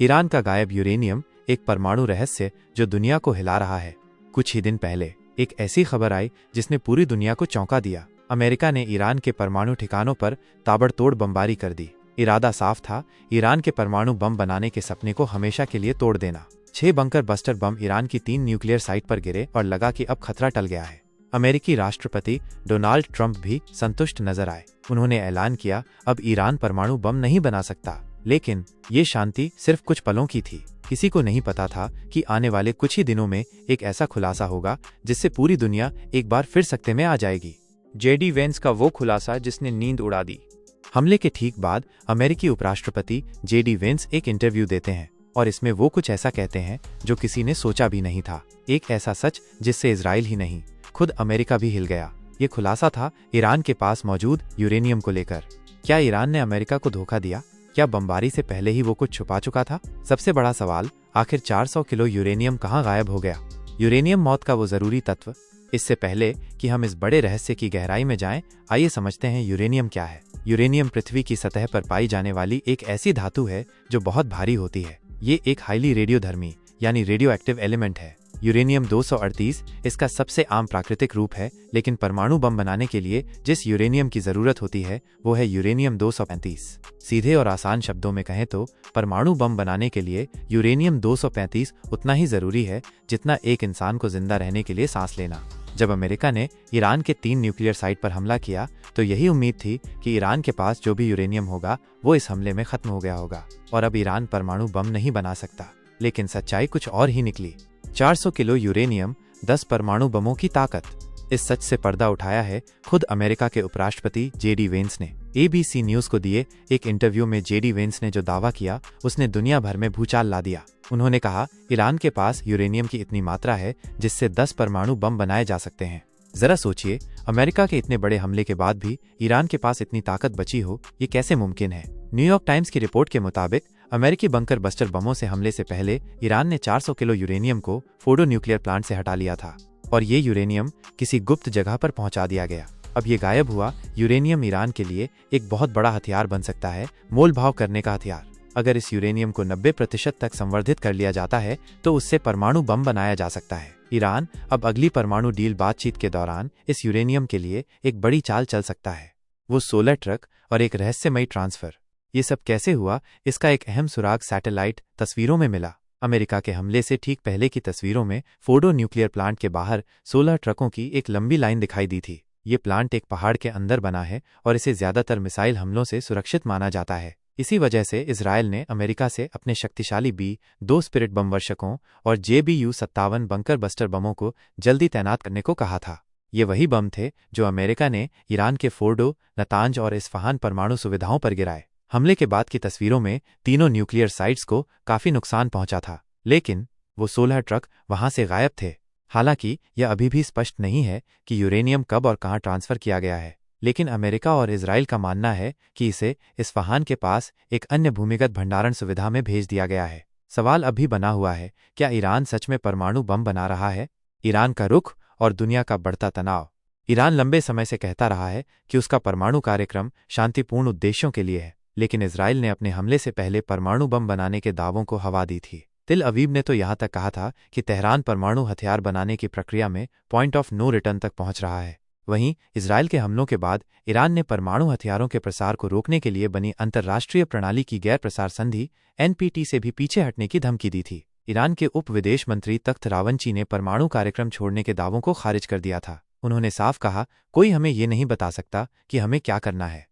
Iran का गायब uranium, एक परमाणु रहस्य जो दुनिया को हिला रहा है। कुछ ही दिन पहले एक ऐसी खबर आई जिसने पूरी दुनिया को चौंका दिया। अमेरिका ने ईरान के परमाणु ठिकानों पर ताबड़तोड़ बमबारी कर दी। इरादा साफ था, ईरान के परमाणु बम बनाने के सपने को हमेशा के लिए तोड़ देना। 6 बंकर बस्टर बम ईरान की 3 न्यूक्लियर साइट पर गिरे और लगा कि अब खतरा टल गया है। अमेरिकी राष्ट्रपति डोनाल्ड ट्रंप भी संतुष्ट नजर आए। उन्होंने ऐलान किया, अब ईरान परमाणु बम नहीं बना सकता। लेकिन ये शांति सिर्फ कुछ पलों की थी। किसी को नहीं पता था कि आने वाले कुछ ही दिनों में एक ऐसा खुलासा होगा जिससे पूरी दुनिया एक बार फिर सकते में आ जाएगी। जेडी वेंस का वो खुलासा जिसने नींद उड़ा दी। हमले के ठीक बाद अमेरिकी उपराष्ट्रपति जेडी वेंस एक इंटरव्यू देते हैं और इसमें वो कुछ ऐसा कहते हैं जो किसी ने सोचा भी नहीं था। एक ऐसा सच जिससे इजराइल ही नहीं, खुद अमेरिका भी हिल गया। ये खुलासा था ईरान के पास मौजूद यूरेनियम को लेकर। क्या ईरान ने अमेरिका को धोखा दिया? क्या बमबारी से पहले ही वो कुछ छुपा चुका था? सबसे बड़ा सवाल, आखिर 400 किलो यूरेनियम कहाँ गायब हो गया? यूरेनियम मौत का वो जरूरी तत्व। इससे पहले कि हम इस बड़े रहस्य की गहराई में जाएं, आइए समझते हैं यूरेनियम क्या है। यूरेनियम पृथ्वी की सतह पर पाई जाने वाली एक ऐसी धातु है जो बहुत भारी होती है। ये एक हाईली रेडियोधर्मी यानी रेडियो एक्टिव एलिमेंट है। यूरेनियम 238 इसका सबसे आम प्राकृतिक रूप है, लेकिन परमाणु बम बनाने के लिए जिस यूरेनियम की जरूरत होती है वो है यूरेनियम 235। सीधे और आसान शब्दों में कहें तो परमाणु बम बनाने के लिए यूरेनियम 235 उतना ही जरूरी है जितना एक इंसान को जिंदा रहने के लिए सांस लेना। जब अमेरिका ने ईरान के 3 न्यूक्लियर साइट पर हमला किया तो यही उम्मीद थी कि ईरान के पास जो भी यूरेनियम होगा वो इस हमले में खत्म हो गया होगा और अब ईरान परमाणु बम नहीं बना सकता। लेकिन सच्चाई कुछ और ही निकली। 400 किलो यूरेनियम, 10 परमाणु बमों की ताकत। इस सच से पर्दा उठाया है खुद अमेरिका के उपराष्ट्रपति जेडी वेंस ने। ABC न्यूज को दिए एक इंटरव्यू में जेडी वेंस ने जो दावा किया उसने दुनिया भर में भूचाल ला दिया। उन्होंने कहा, ईरान के पास यूरेनियम की इतनी मात्रा है जिससे 10 परमाणु बम बनाए जा सकते हैं। जरा सोचिए, अमेरिका के इतने बड़े हमले के बाद भी ईरान के पास इतनी ताकत बची हो, ये कैसे मुमकिन है? न्यूयॉर्क टाइम्स की रिपोर्ट के मुताबिक अमेरिकी बंकर बस्टर बमों से हमले से पहले ईरान ने 400 किलो यूरेनियम को फोर्डो न्यूक्लियर प्लांट से हटा लिया था और ये यूरेनियम किसी गुप्त जगह पर पहुंचा दिया गया। अब ये गायब हुआ यूरेनियम ईरान के लिए एक बहुत बड़ा हथियार बन सकता है, मोल भाव करने का हथियार। अगर इस यूरेनियम को 90% तक संवर्धित कर लिया जाता है तो उससे परमाणु बम बनाया जा सकता है। ईरान अब अगली परमाणु डील बातचीत के दौरान इस यूरेनियम के लिए एक बड़ी चाल चल सकता है, वो 16 ट्रक और एक रहस्यमयी ट्रांसफर। ये सब कैसे हुआ, इसका एक अहम सुराग सैटेलाइट तस्वीरों में मिला। अमेरिका के हमले से ठीक पहले की तस्वीरों में फोर्डो न्यूक्लियर प्लांट के बाहर 16 ट्रकों की एक लंबी लाइन दिखाई दी थी। ये प्लांट एक पहाड़ के अंदर बना है और इसे ज्यादातर मिसाइल हमलों से सुरक्षित माना जाता है। इसी वजह से इजराइल ने अमेरिका से अपने शक्तिशाली B-2 स्पिरिट बम वर्षकों और JBU-57 बंकर बस्टर बमों को जल्दी तैनात करने को कहा था। ये वही बम थे जो अमेरिका ने ईरान के फोर्डो, नतांज और इस्फहान परमाणु सुविधाओं पर गिराए। हमले के बाद की तस्वीरों में तीनों न्यूक्लियर साइट्स को काफी नुकसान पहुंचा था, लेकिन वो 16 ट्रक वहां से गायब थे। हालांकि यह अभी भी स्पष्ट नहीं है कि यूरेनियम कब और कहां ट्रांसफर किया गया है, लेकिन अमेरिका और इजराइल का मानना है कि इसे इस्फहान के पास एक अन्य भूमिगत भंडारण सुविधा में भेज दिया गया है। सवाल अब भी बना हुआ है, क्या ईरान सच में परमाणु बम बना रहा है? ईरान का रुख और दुनिया का बढ़ता तनाव। ईरान लंबे समय से कहता रहा है कि उसका परमाणु कार्यक्रम शांतिपूर्ण उद्देश्यों के लिए है, लेकिन इजराइल ने अपने हमले से पहले परमाणु बम बनाने के दावों को हवा दी थी। तिल अवीव ने तो यहां तक कहा था कि तेहरान परमाणु हथियार बनाने की प्रक्रिया में पॉइंट ऑफ नो रिटर्न तक पहुंच रहा है। वहीं इजराइल के हमलों के बाद ईरान ने परमाणु हथियारों के प्रसार को रोकने के लिए बनी अंतर्राष्ट्रीय प्रणाली की गैर प्रसार संधि NPT से भी पीछे हटने की धमकी दी थी। ईरान के उप विदेश मंत्री तख्त रावंची ने परमाणु कार्यक्रम छोड़ने के दावों को खारिज कर दिया था। उन्होंने साफ कहा, कोई हमें ये नहीं बता सकता कि हमें क्या करना है।